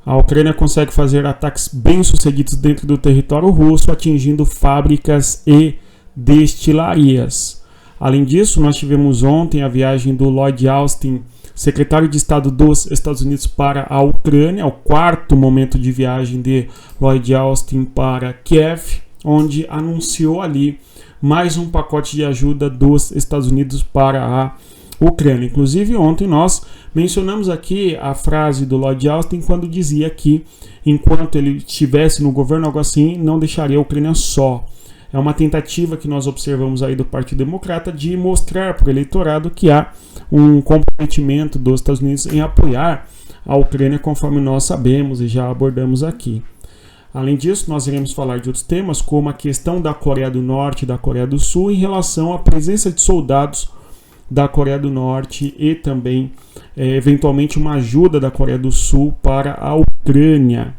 A Ucrânia consegue fazer ataques bem-sucedidos dentro do território russo, atingindo fábricas e destilarias. Além disso, nós tivemos ontem a viagem do Lloyd Austin, secretário de Estado dos Estados Unidos, para a Ucrânia, o quarto momento de viagem de Lloyd Austin para Kiev, onde anunciou ali mais um pacote de ajuda dos Estados Unidos para a Ucrânia. Inclusive, ontem nós mencionamos aqui a frase do Lloyd Austin quando dizia que, enquanto ele estivesse no governo, algo assim, não deixaria a Ucrânia só. É uma tentativa que nós observamos aí do Partido Democrata de mostrar para o eleitorado que há um comprometimento dos Estados Unidos em apoiar a Ucrânia, conforme nós sabemos e já abordamos aqui. Além disso, nós iremos falar de outros temas, como a questão da Coreia do Norte e da Coreia do Sul em relação à presença de soldados da Coreia do Norte e também, eventualmente, uma ajuda da Coreia do Sul para a Ucrânia.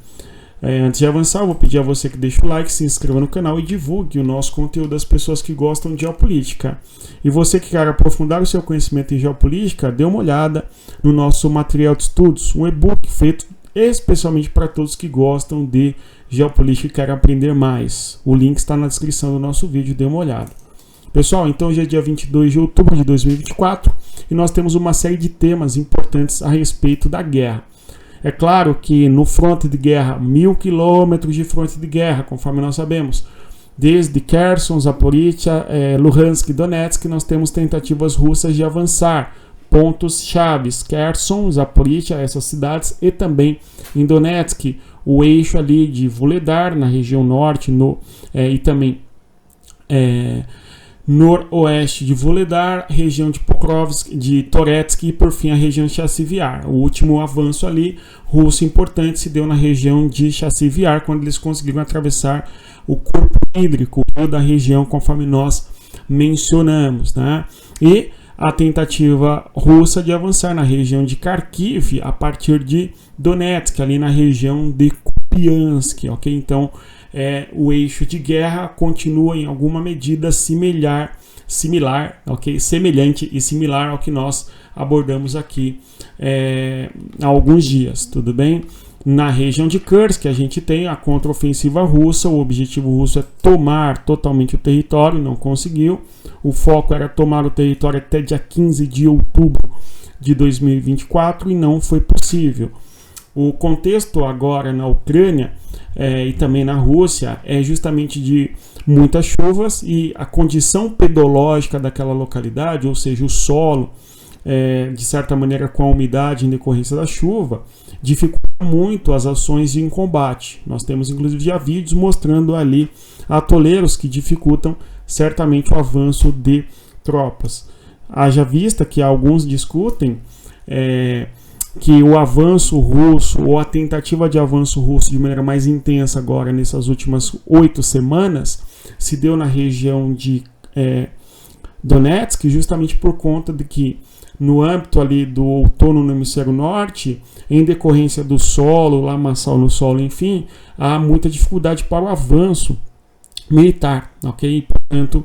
Antes de avançar, eu vou pedir a você que deixe o like, se inscreva no canal e divulgue o nosso conteúdo às pessoas que gostam de geopolítica. E você que quer aprofundar o seu conhecimento em geopolítica, dê uma olhada no nosso material de estudos, um e-book feito especialmente para todos que gostam de geopolítica e querem aprender mais. O link está na descrição do nosso vídeo, dê uma olhada. Pessoal, então hoje é dia 22 de outubro de 2024 e nós temos uma série de temas importantes a respeito da guerra. É claro que no fronte de guerra, 1000 quilômetros de fronte de guerra, conforme nós sabemos, desde Kherson, Zaporizhia, Luhansk e Donetsk, nós temos tentativas russas de avançar. Pontos chaves, Kherson, Zaporizhia, essas cidades, e também em Donetsk, o eixo ali de Vuhledar, na região norte, e também noroeste de Vuhledar, região de Pokrovsk, de Torezk e por fim a região de Chassivyar. O último avanço ali, russo importante, se deu na região de Chassivyar, quando eles conseguiram atravessar o corpo hídrico da região, conforme nós mencionamos, né? E a tentativa russa de avançar na região de Kharkiv a partir de Donetsk, ali na região de Kupiansk, ok? Então, o eixo de guerra continua em alguma medida similar, ok? Semelhante e similar ao que nós abordamos aqui há alguns dias, tudo bem? Na região de Kursk, a gente tem a contraofensiva russa. O objetivo russo é tomar totalmente o território, não conseguiu. O foco era tomar o território até dia 15 de outubro de 2024 e não foi possível. O contexto agora na Ucrânia e também na Rússia é justamente de muitas chuvas e a condição pedológica daquela localidade, ou seja, o solo, de certa maneira com a umidade em decorrência da chuva, dificulta muito as ações em combate. Nós temos inclusive já vídeos mostrando ali atoleiros que dificultam certamente o avanço de tropas. Haja vista que alguns discutem que o avanço russo, ou a tentativa de avanço russo de maneira mais intensa agora nessas últimas 8 semanas, se deu na região de Donetsk, justamente por conta de que no âmbito ali do outono no hemisfério norte, em decorrência do solo, lamaçal no solo, enfim, há muita dificuldade para o avanço militar, ok? E, portanto,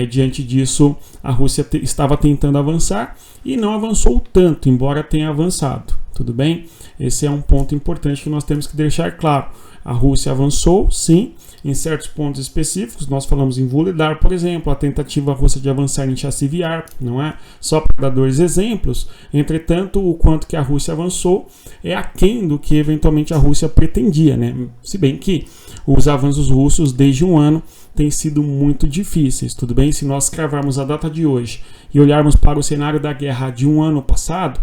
diante disso, a Rússia estava tentando avançar e não avançou tanto, embora tenha avançado, tudo bem? Esse é um ponto importante que nós temos que deixar claro. A Rússia avançou, sim, em certos pontos específicos. Nós falamos em Vuhledar, por exemplo, a tentativa russa de avançar em Chassivyar, não é? Só para dar 2 exemplos. Entretanto, o quanto que a Rússia avançou é aquém do que eventualmente a Rússia pretendia, né? Se bem que os avanços russos desde um ano têm sido muito difíceis, tudo bem? Se nós cravarmos a data de hoje e olharmos para o cenário da guerra de um ano passado,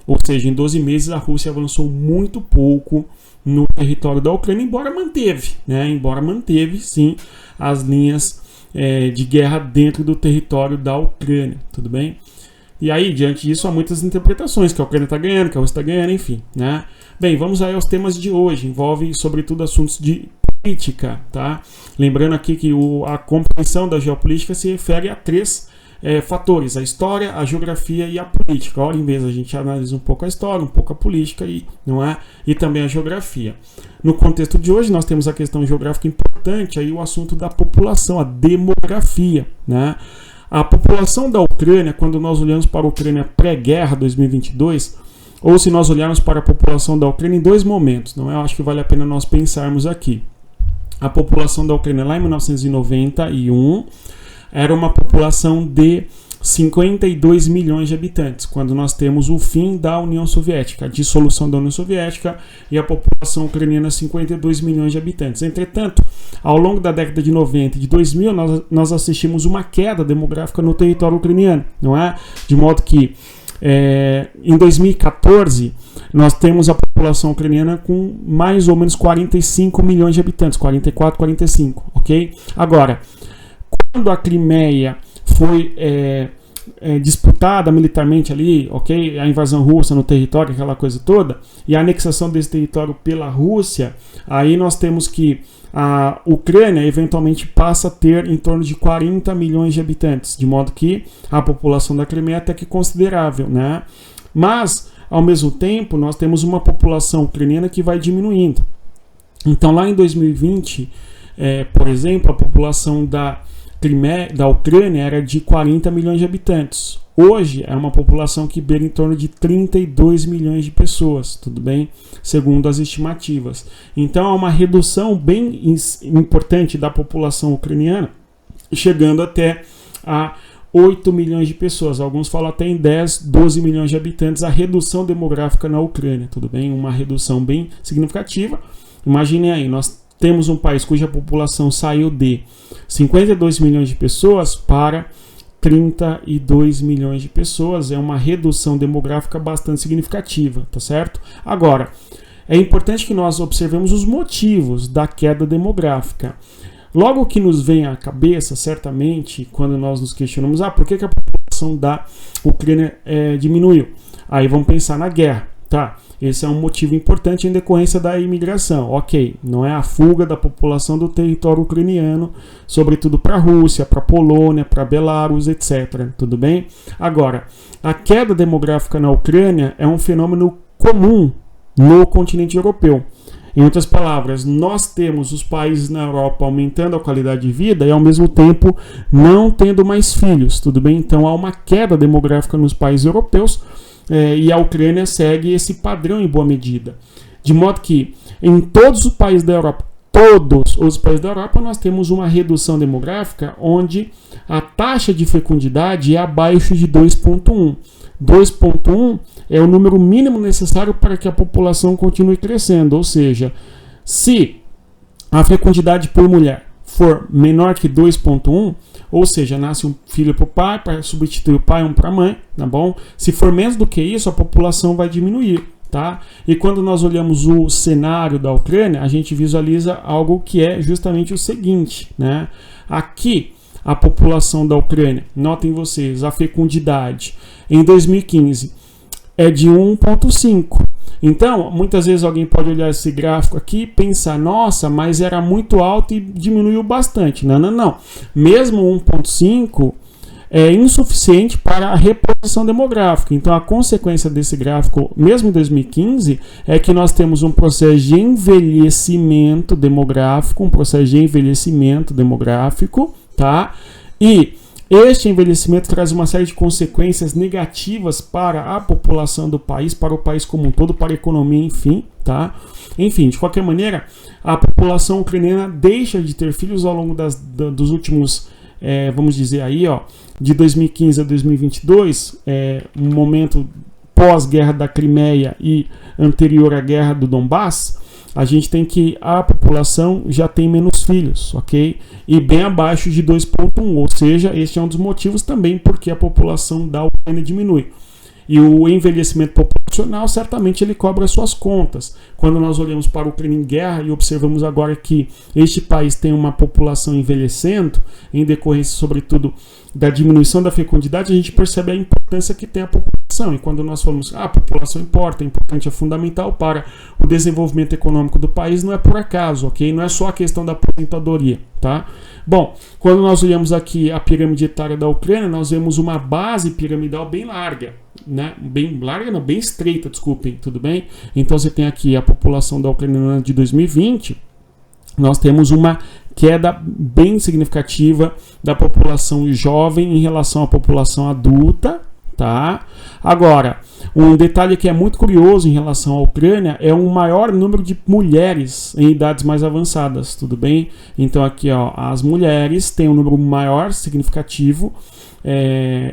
ou seja, em 12 meses a Rússia avançou muito pouco no território da Ucrânia, embora manteve, sim, as linhas de guerra dentro do território da Ucrânia, tudo bem? E aí, diante disso, há muitas interpretações, que a Ucrânia está ganhando, que a Rússia está ganhando, enfim, né? Bem, vamos aí aos temas de hoje, envolve sobretudo assuntos de política, tá? Lembrando aqui que a compreensão da geopolítica se refere a 3 fatores: a história, a geografia e a política. Ora, em vez a gente analisa um pouco a história, um pouco a política e também a geografia. No contexto de hoje, nós temos a questão geográfica importante, aí o assunto da população, a demografia, né? A população da Ucrânia, quando nós olhamos para a Ucrânia pré-guerra 2022, ou se nós olharmos para a população da Ucrânia em dois momentos, não é? Eu acho que vale a pena nós pensarmos aqui. A população da Ucrânia lá em 1991 era uma população de 52 milhões de habitantes, quando nós temos o fim da União Soviética, a dissolução da União Soviética, e a população ucraniana 52 milhões de habitantes. Entretanto, ao longo da década de 90 e de 2000, nós assistimos uma queda demográfica no território ucraniano, não é? De modo que em 2014 nós temos a população ucraniana com mais ou menos 45 milhões de habitantes, 44, 45, ok? Agora, quando a Crimeia foi disputada militarmente ali, ok? A invasão russa no território, aquela coisa toda, e a anexação desse território pela Rússia, aí nós temos que a Ucrânia eventualmente passa a ter em torno de 40 milhões de habitantes, de modo que a população da Crimeia é até que considerável, né? Mas, ao mesmo tempo, nós temos uma população ucraniana que vai diminuindo. Então, lá em 2020, por exemplo, a população da Ucrânia era de 40 milhões de habitantes. Hoje é uma população que beira em torno de 32 milhões de pessoas, tudo bem? Segundo as estimativas. Então há uma redução bem importante da população ucraniana, chegando até a 8 milhões de pessoas. Alguns falam até em 10, 12 milhões de habitantes, a redução demográfica na Ucrânia, tudo bem? Uma redução bem significativa. Imaginem aí, nós temos um país cuja população saiu de 52 milhões de pessoas para 32 milhões de pessoas. É uma redução demográfica bastante significativa, tá certo? Agora, é importante que nós observemos os motivos da queda demográfica. Logo que nos vem à cabeça, certamente, quando nós nos questionamos, por que a população da Ucrânia diminuiu? Aí vamos pensar na guerra, tá? Esse é um motivo importante em decorrência da imigração. Ok, não é a fuga da população do território ucraniano, sobretudo para a Rússia, para a Polônia, para Belarus, etc. Tudo bem? Agora, a queda demográfica na Ucrânia é um fenômeno comum no continente europeu. Em outras palavras, nós temos os países na Europa aumentando a qualidade de vida e, ao mesmo tempo, não tendo mais filhos. Tudo bem? Então, há uma queda demográfica nos países europeus. E a Ucrânia segue esse padrão em boa medida. De modo que em todos os países da Europa, nós temos uma redução demográfica onde a taxa de fecundidade é abaixo de 2,1. 2,1 é o número mínimo necessário para que a população continue crescendo. Ou seja, se a fecundidade por mulher for menor que 2,1, ou seja, nasce um filho para o pai, para substituir o pai, um para a mãe, tá bom? Se for menos do que isso, a população vai diminuir, tá? E quando nós olhamos o cenário da Ucrânia, a gente visualiza algo que é justamente o seguinte, né? Aqui, a população da Ucrânia, notem vocês, a fecundidade em 2015 é de 1,5. Então, muitas vezes alguém pode olhar esse gráfico aqui e pensar, nossa, mas era muito alto e diminuiu bastante. Não. Mesmo 1,5 é insuficiente para a reposição demográfica. Então, a consequência desse gráfico, mesmo em 2015, é que nós temos um processo de envelhecimento demográfico, tá? E este envelhecimento traz uma série de consequências negativas para a população do país, para o país como um todo, para a economia, enfim, tá? Enfim, de qualquer maneira, a população ucraniana deixa de ter filhos ao longo dos últimos, vamos dizer aí, de 2015 a 2022, um momento pós-guerra da Crimeia e anterior à guerra do Donbass. A gente tem que a população já tem menos filhos, ok? E bem abaixo de 2,1, ou seja, este é um dos motivos também porque a população da Ucrânia diminui. E o envelhecimento populacional, certamente ele cobra suas contas. Quando nós olhamos para a Ucrânia em guerra e observamos agora que este país tem uma população envelhecendo, em decorrência, sobretudo, da diminuição da fecundidade, a gente percebe a importância que tem a população. E quando nós falamos a população importa, é importante, é fundamental para o desenvolvimento econômico do país, não é por acaso, ok? Não é só a questão da aposentadoria, tá? Bom, quando nós olhamos aqui a pirâmide etária da Ucrânia, nós vemos uma base piramidal bem larga, né? Bem larga, não, bem estreita, desculpem, tudo bem? Então você tem aqui a população da Ucrânia de 2020, nós temos uma queda bem significativa da população jovem em relação à população adulta, tá? Agora, um detalhe que é muito curioso em relação à Ucrânia é um maior número de mulheres em idades mais avançadas, tudo bem? Então aqui, ó, as mulheres têm um número maior, significativo,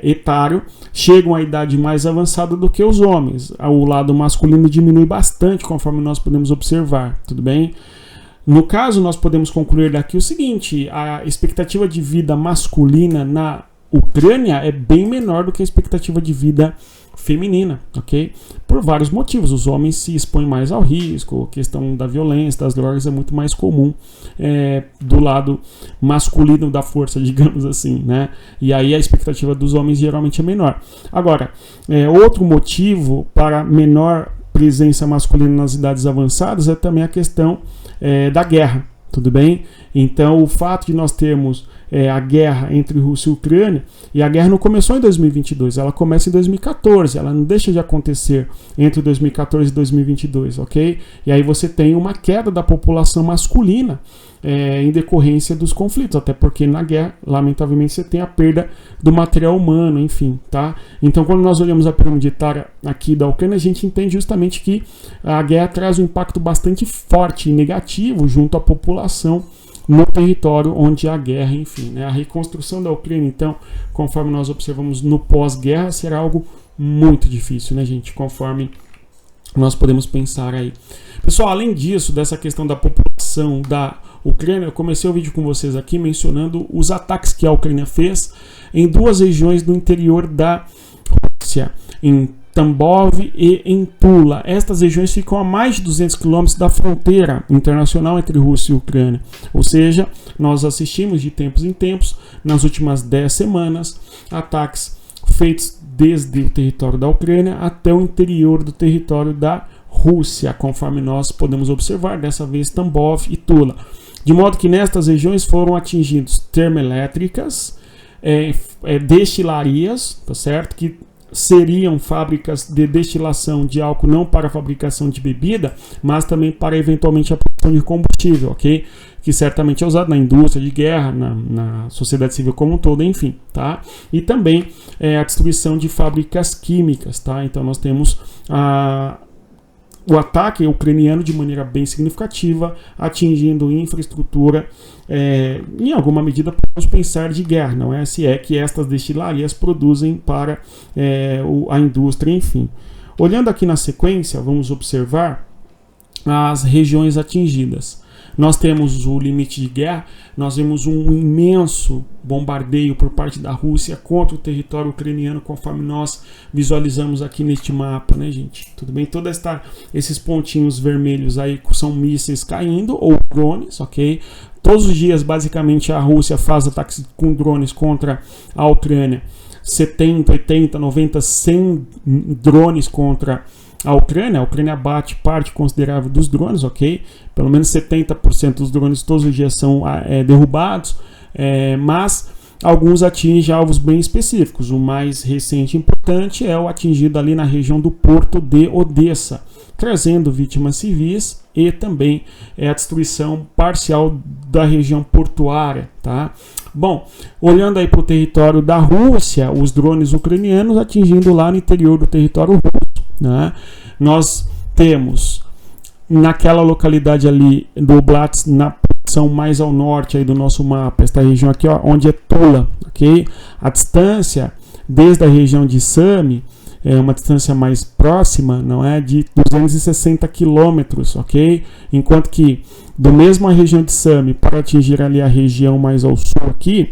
etário, chegam à idade mais avançada do que os homens. O lado masculino diminui bastante, conforme nós podemos observar, tudo bem? No caso, nós podemos concluir daqui o seguinte: a expectativa de vida masculina na Ucrânia é bem menor do que a expectativa de vida feminina, ok? Por vários motivos. Os homens se expõem mais ao risco, a questão da violência, das drogas é muito mais comum do lado masculino da força, digamos assim, né? E aí a expectativa dos homens geralmente é menor. Agora, outro motivo para menor presença masculina nas idades avançadas é também a questão da guerra, tudo bem? Então, o fato de nós termos a guerra entre Rússia e Ucrânia, e a guerra não começou em 2022, ela começa em 2014, ela não deixa de acontecer entre 2014 e 2022, ok? E aí você tem uma queda da população masculina em decorrência dos conflitos, até porque na guerra, lamentavelmente, você tem a perda do material humano, enfim, tá? Então, quando nós olhamos a pirâmide etária aqui da Ucrânia, a gente entende justamente que a guerra traz um impacto bastante forte e negativo junto à população no território onde há guerra, enfim, né? A reconstrução da Ucrânia, então, conforme nós observamos no pós-guerra, será algo muito difícil, né, gente? Conforme nós podemos pensar aí. Pessoal, além disso, dessa questão da população da Ucrânia, eu comecei o vídeo com vocês aqui mencionando os ataques que a Ucrânia fez em duas regiões do interior da Rússia, em Tambov e em Tula. Estas regiões ficam a mais de 200 quilômetros da fronteira internacional entre Rússia e Ucrânia. Ou seja, nós assistimos de tempos em tempos, nas últimas 10 semanas, ataques feitos desde o território da Ucrânia até o interior do território da Rússia, conforme nós podemos observar, dessa vez Tambov e Tula. De modo que nestas regiões foram atingidos termoelétricas, destilarias, tá certo? Que seriam fábricas de destilação de álcool não para a fabricação de bebida, mas também para eventualmente a produção de combustível, ok? Que certamente é usado na indústria de guerra, na sociedade civil como um todo, enfim, tá? E também a destruição de fábricas químicas, tá? Então nós temos o ataque ucraniano de maneira bem significativa, atingindo infraestrutura, em alguma medida podemos pensar de guerra, não é? Se é que estas destilarias produzem para a indústria, enfim. Olhando aqui na sequência, vamos observar as regiões atingidas. Nós temos o limite de guerra, nós vemos um imenso bombardeio por parte da Rússia contra o território ucraniano, conforme nós visualizamos aqui neste mapa, né, gente? Tudo bem? Todos esses pontinhos vermelhos aí são mísseis caindo, ou drones, ok? Todos os dias, basicamente, a Rússia faz ataques com drones contra a Ucrânia. 70, 80, 90, 100 drones contra a Ucrânia bate parte considerável dos drones, ok? Pelo menos 70% dos drones todos os dias são derrubados, mas alguns atingem alvos bem específicos. O mais recente e importante é o atingido ali na região do porto de Odessa, trazendo vítimas civis e também a destruição parcial da região portuária, tá? Bom, olhando aí para o território da Rússia, os drones ucranianos atingindo lá no interior do território russo, né? Nós temos naquela localidade ali do Oblast, na posição mais ao norte aí do nosso mapa, esta região aqui, ó, onde é Tula, ok? A distância desde a região de Sami é uma distância mais próxima, não é, de 260 quilômetros, ok? Enquanto que do mesmo a região de Sami para atingir ali a região mais ao sul aqui,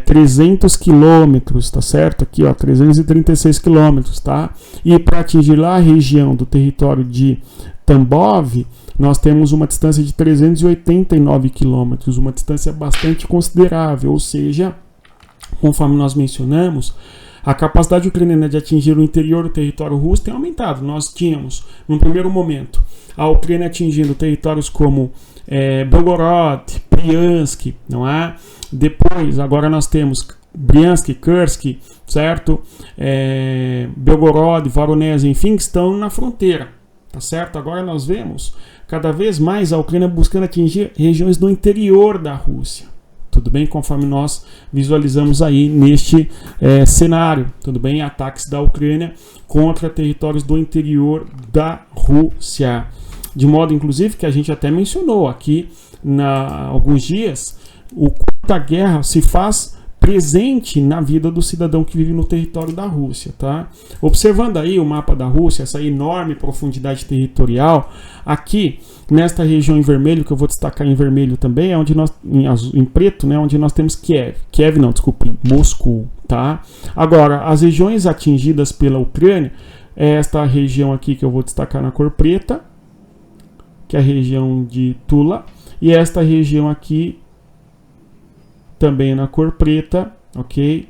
300 quilômetros, tá certo? Aqui, ó, 336 quilômetros, tá? E para atingir lá a região do território de Tambov, nós temos uma distância de 389 quilômetros, uma distância bastante considerável, ou seja, conforme nós mencionamos, a capacidade ucraniana de atingir o interior do território russo tem aumentado. Nós tínhamos, no primeiro momento, a Ucrânia atingindo territórios como Belgorod, Bryansk, não é? Depois, agora nós temos Bryansk, Kursk, certo? Belgorod, Voronezh, enfim, que estão na fronteira, tá certo? Agora nós vemos cada vez mais a Ucrânia buscando atingir regiões do interior da Rússia. tudo bem? Conforme nós visualizamos aí neste cenário, tudo bem? Ataques da Ucrânia contra territórios do interior da Rússia. De modo, inclusive, que a gente até mencionou aqui há alguns dias, o quanto a guerra se faz presente na vida do cidadão que vive no território da Rússia, tá? Observando aí o mapa da Rússia, essa enorme profundidade territorial, aqui nesta região em vermelho, que eu vou destacar em vermelho também, é onde nós, em preto, né, onde nós temos Moscou, tá? Agora, as regiões atingidas pela Ucrânia, é esta região aqui que eu vou destacar na cor preta, que é a região de Tula, e esta região aqui também na cor preta, ok?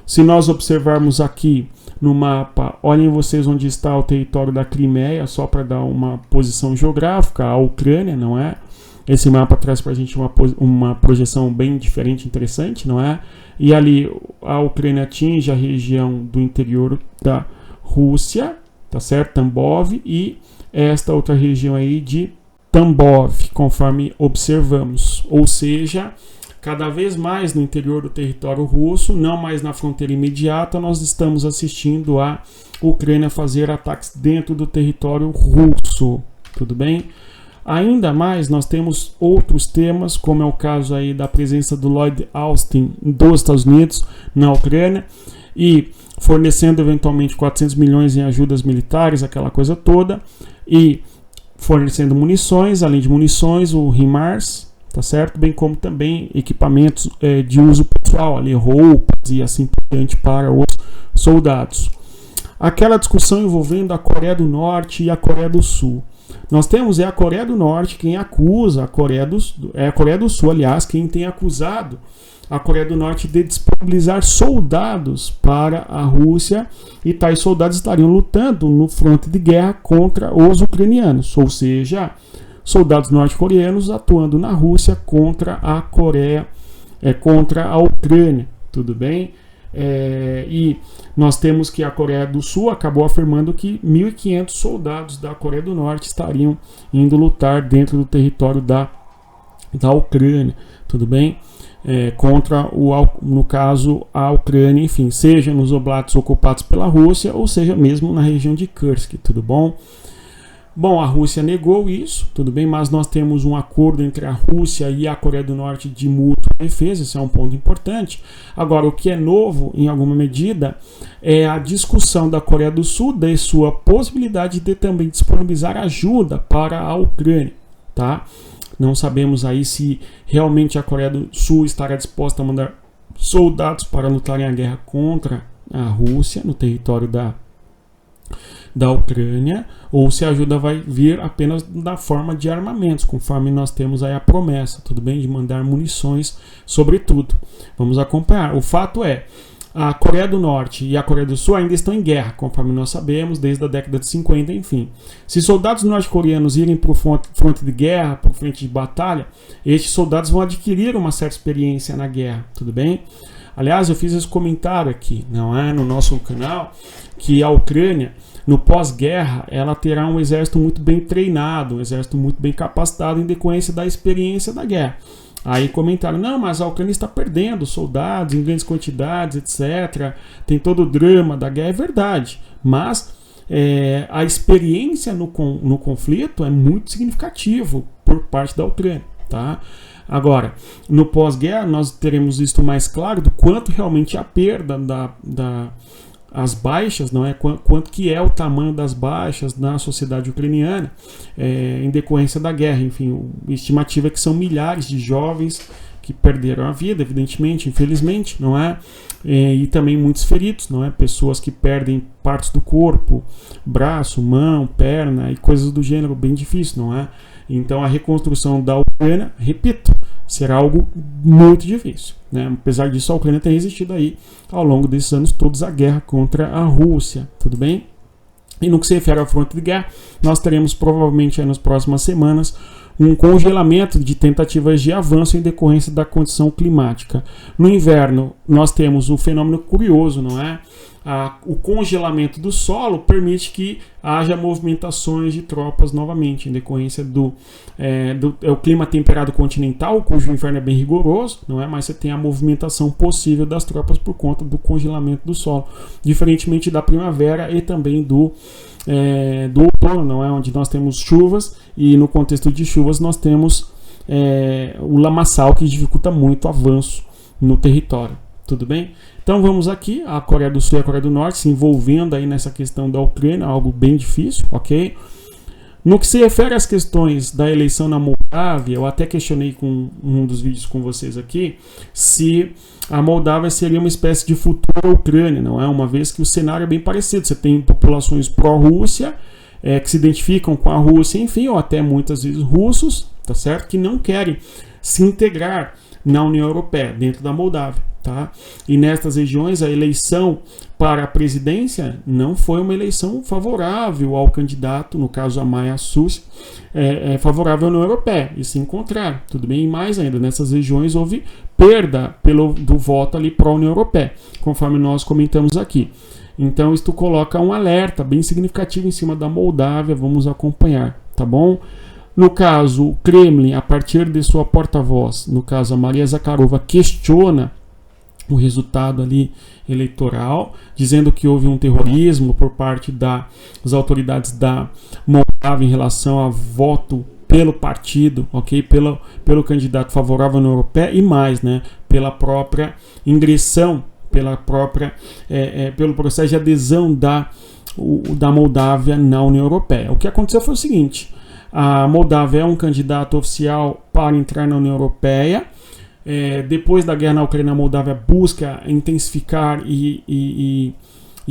Se nós observarmos aqui no mapa, olhem vocês onde está o território da Crimeia, só para dar uma posição geográfica, a Ucrânia, não é? Esse mapa traz para a gente uma projeção bem diferente, interessante, não é? E ali a Ucrânia atinge a região do interior da Rússia, tá certo? Tambov, e esta outra região aí de Tambov, conforme observamos, ou seja, cada vez mais no interior do território russo, não mais na fronteira imediata, nós estamos assistindo a Ucrânia fazer ataques dentro do território russo, tudo bem? Ainda mais, nós temos outros temas, como é o caso aí da presença do Lloyd Austin dos Estados Unidos na Ucrânia e fornecendo eventualmente 400 milhões em ajudas militares, aquela coisa toda, e fornecendo munições, além de munições, o HIMARS, tá certo? Bem como também equipamentos de uso pessoal, ali, roupas e assim por diante para os soldados. Aquela discussão envolvendo a Coreia do Norte e a Coreia do Sul. Nós temos a Coreia do Norte quem acusa a Coreia do Sul, aliás, quem tem acusado a Coreia do Norte de disponibilizar soldados para a Rússia, e tais soldados estariam lutando no fronte de guerra contra os ucranianos, ou seja, soldados norte-coreanos atuando na Rússia contra a Coreia, contra a Ucrânia, tudo bem? E nós temos que a Coreia do Sul acabou afirmando que 1.500 soldados da Coreia do Norte estariam indo lutar dentro do território da Ucrânia, tudo bem? Contra, no caso, a Ucrânia, enfim, seja nos oblatos ocupados pela Rússia, ou seja mesmo na região de Kursk, tudo bom? Bom, a Rússia negou isso, tudo bem, mas nós temos um acordo entre a Rússia e a Coreia do Norte de mútua defesa, esse é um ponto importante. Agora, o que é novo, em alguma medida, é a discussão da Coreia do Sul de sua possibilidade de também disponibilizar ajuda para a Ucrânia, tá? Não sabemos aí se realmente a Coreia do Sul estará disposta a mandar soldados para lutarem a guerra contra a Rússia no território da Ucrânia, ou se a ajuda vai vir apenas na forma de armamentos, conforme nós temos aí a promessa, tudo bem, de mandar munições, sobretudo. Vamos acompanhar. O fato é, a Coreia do Norte e a Coreia do Sul ainda estão em guerra, conforme nós sabemos, desde a década de 50, enfim. Se soldados norte-coreanos irem para o fronte de guerra, para o frente de batalha, estes soldados vão adquirir uma certa experiência na guerra, tudo bem? Aliás, eu fiz esse comentário aqui, não é, no nosso canal, que a Ucrânia, no pós-guerra, ela terá um exército muito bem treinado, um exército muito bem capacitado em decorrência da experiência da guerra. Aí comentaram, não, mas a Ucrânia está perdendo soldados em grandes quantidades, etc. Tem todo o drama da guerra, é verdade. Mas a experiência no conflito é muito significativo por parte da Ucrânia, tá? Agora, no pós-guerra, nós teremos visto mais claro do quanto realmente a perda as baixas, não é? Quanto que é o tamanho das baixas na sociedade ucraniana em decorrência da guerra. Enfim, a estimativa é que são milhares de jovens que perderam a vida, evidentemente, infelizmente, não é? E também muitos feridos, não é? Pessoas que perdem partes do corpo, braço, mão, perna e coisas do gênero, bem difícil, não é? Então a reconstrução da Ucrânia, repito, será algo muito difícil, né? Apesar disso, a Ucrânia tem resistido aí ao longo desses anos todos a guerra contra a Rússia, tudo bem? E no que se refere ao fronte de guerra, nós teremos provavelmente aí nas próximas semanas um congelamento de tentativas de avanço em decorrência da condição climática. No inverno, nós temos um fenômeno curioso, não é? o congelamento do solo permite que haja movimentações de tropas novamente, em decorrência do clima temperado continental, cujo inverno é bem rigoroso, não é? Mas você tem a movimentação possível das tropas por conta do congelamento do solo, diferentemente da primavera e também do outono, não é? Onde nós temos chuvas, e no contexto de chuvas nós temos o lamaçal, que dificulta muito o avanço no território. Tudo bem? Então vamos aqui, a Coreia do Sul e a Coreia do Norte se envolvendo aí nessa questão da Ucrânia, algo bem difícil, ok? No que se refere às questões da eleição na Moldávia, eu até questionei com um dos vídeos com vocês aqui, se a Moldávia seria uma espécie de futura Ucrânia, não é? Uma vez que o cenário é bem parecido, você tem populações pró-Rússia, que se identificam com a Rússia, enfim, ou até muitas vezes russos, tá certo? Que não querem se integrar na União Europeia, dentro da Moldávia. Tá? E nestas regiões a eleição para a presidência não foi uma eleição favorável ao candidato, no caso a Maia Sussi, favorável à União Europeia, e se encontrar, tudo bem? E mais ainda, nessas regiões houve perda do voto ali para a União Europeia, conforme nós comentamos aqui. Então isto coloca um alerta bem significativo em cima da Moldávia, vamos acompanhar, tá bom? No caso, o Kremlin, a partir de sua porta-voz, no caso a Maria Zakharova, questiona o resultado ali eleitoral, dizendo que houve um terrorismo por parte das autoridades da Moldávia em relação a voto pelo partido, ok? Pelo candidato favorável à União Europeia e mais, né? Pela própria ingressão, pelo processo de adesão da Moldávia na União Europeia. O que aconteceu foi o seguinte: a Moldávia é um candidato oficial para entrar na União Europeia. Depois da guerra na Ucrânia, a Moldávia busca intensificar e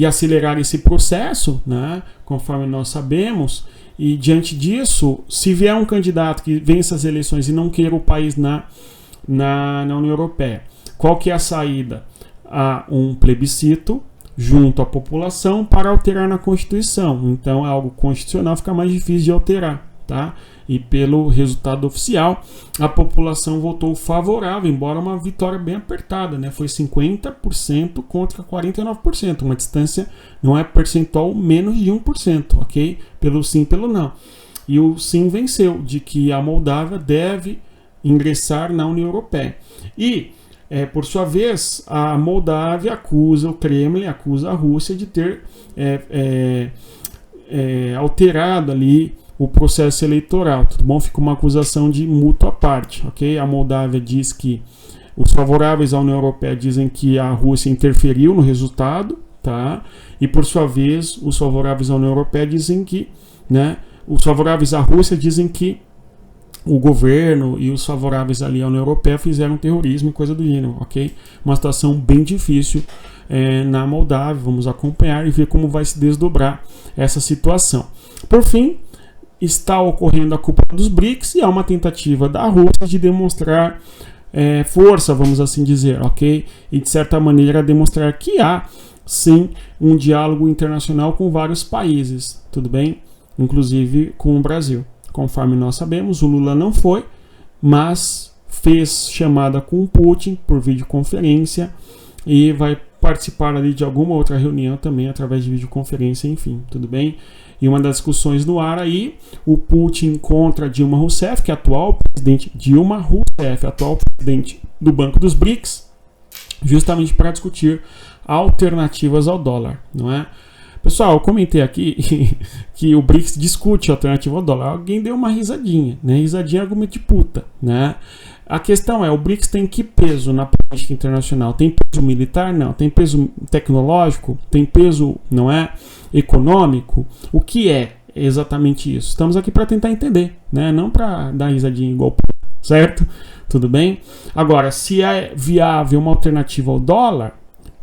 acelerar esse processo, né, conforme nós sabemos, e diante disso, se vier um candidato que vença as eleições e não queira o país na União Europeia, qual que é a saída? Há um plebiscito junto à população para alterar na Constituição. Então é algo constitucional, fica mais difícil de alterar, tá? E pelo resultado oficial, a população votou favorável, embora uma vitória bem apertada, né? Foi 50% contra 49%, uma distância, não é percentual, menos de 1%, ok? Pelo sim, pelo não. E o sim venceu, de que a Moldávia deve ingressar na União Europeia. E, por sua vez, a Moldávia acusa o Kremlin, acusa a Rússia de ter alterado ali o processo eleitoral, tudo bom? Fica uma acusação de mútua parte, ok? A Moldávia diz que os favoráveis à União Europeia dizem que a Rússia interferiu no resultado, tá? E por sua vez, os favoráveis à União Europeia dizem que, né? Os favoráveis à Rússia dizem que o governo e os favoráveis ali à União Europeia fizeram terrorismo e coisa do gênero, ok? Uma situação bem difícil na Moldávia. Vamos acompanhar e ver como vai se desdobrar essa situação. Por fim, está ocorrendo a cúpula dos BRICS e há uma tentativa da Rússia de demonstrar força, vamos assim dizer, ok? E de certa maneira demonstrar que há sim um diálogo internacional com vários países, tudo bem? Inclusive com o Brasil. Conforme nós sabemos, o Lula não foi, mas fez chamada com o Putin por videoconferência e vai participar ali de alguma outra reunião também através de videoconferência, enfim, tudo bem? E uma das discussões no ar aí, o Putin contra Dilma Rousseff, que é a atual presidente Dilma Rousseff, atual presidente do Banco dos BRICS, justamente para discutir alternativas ao dólar, não é? Pessoal, eu comentei aqui que o BRICS discute a alternativa ao dólar. Alguém deu uma risadinha, né? Risadinha é argumento de puta, né? A questão é, o BRICS tem que peso na política internacional? Tem peso militar? Não. Tem peso tecnológico? Tem peso, não é, econômico? O que é exatamente isso? Estamos aqui para tentar entender, né? Não para dar risadinha igual puta, certo? Tudo bem? Agora, se é viável uma alternativa ao dólar,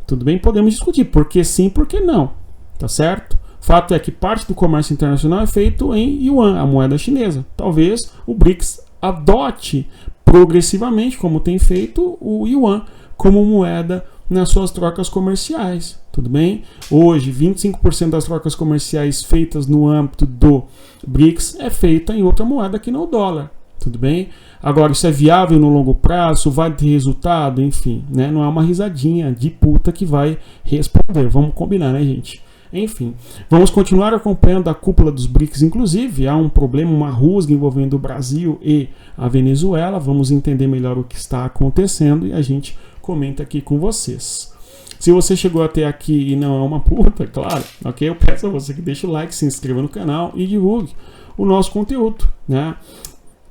tudo bem, podemos discutir. Por que sim, por que não? Tá certo? Fato é que parte do comércio internacional é feito em yuan, a moeda chinesa. Talvez o BRICS adote progressivamente, como tem feito o yuan, como moeda nas suas trocas comerciais. Tudo bem? Hoje, 25% das trocas comerciais feitas no âmbito do BRICS é feita em outra moeda que não o dólar. Tudo bem? Agora, isso é viável no longo prazo? Vai ter resultado? Enfim, né? Não é uma risadinha de puta que vai responder. Vamos combinar, né, gente? Enfim, vamos continuar acompanhando a cúpula dos BRICS. Inclusive, há um problema, uma rusga envolvendo o Brasil e a Venezuela. Vamos entender melhor o que está acontecendo e a gente comenta aqui com vocês. Se você chegou até aqui e não é uma puta, claro, ok? Eu peço a você que deixe o like, se inscreva no canal e divulgue o nosso conteúdo, né?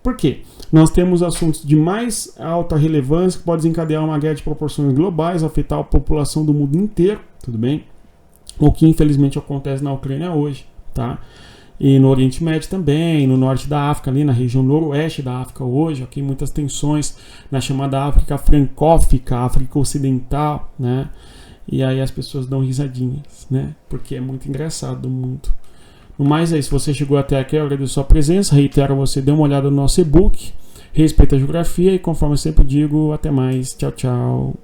Por quê? Nós temos assuntos de mais alta relevância que podem desencadear uma guerra de proporções globais, afetar a população do mundo inteiro, tudo bem? O que infelizmente acontece na Ucrânia hoje, tá? E no Oriente Médio também, no norte da África, ali na região noroeste da África hoje, ok? Muitas tensões na chamada África francófica, África Ocidental, né? E aí as pessoas dão risadinhas, né? Porque é muito engraçado o mundo. No mais é isso, se você chegou até aqui, eu agradeço a sua presença, reitero a você, dê uma olhada no nosso e-book, respeita a geografia e conforme eu sempre digo, até mais, tchau, tchau.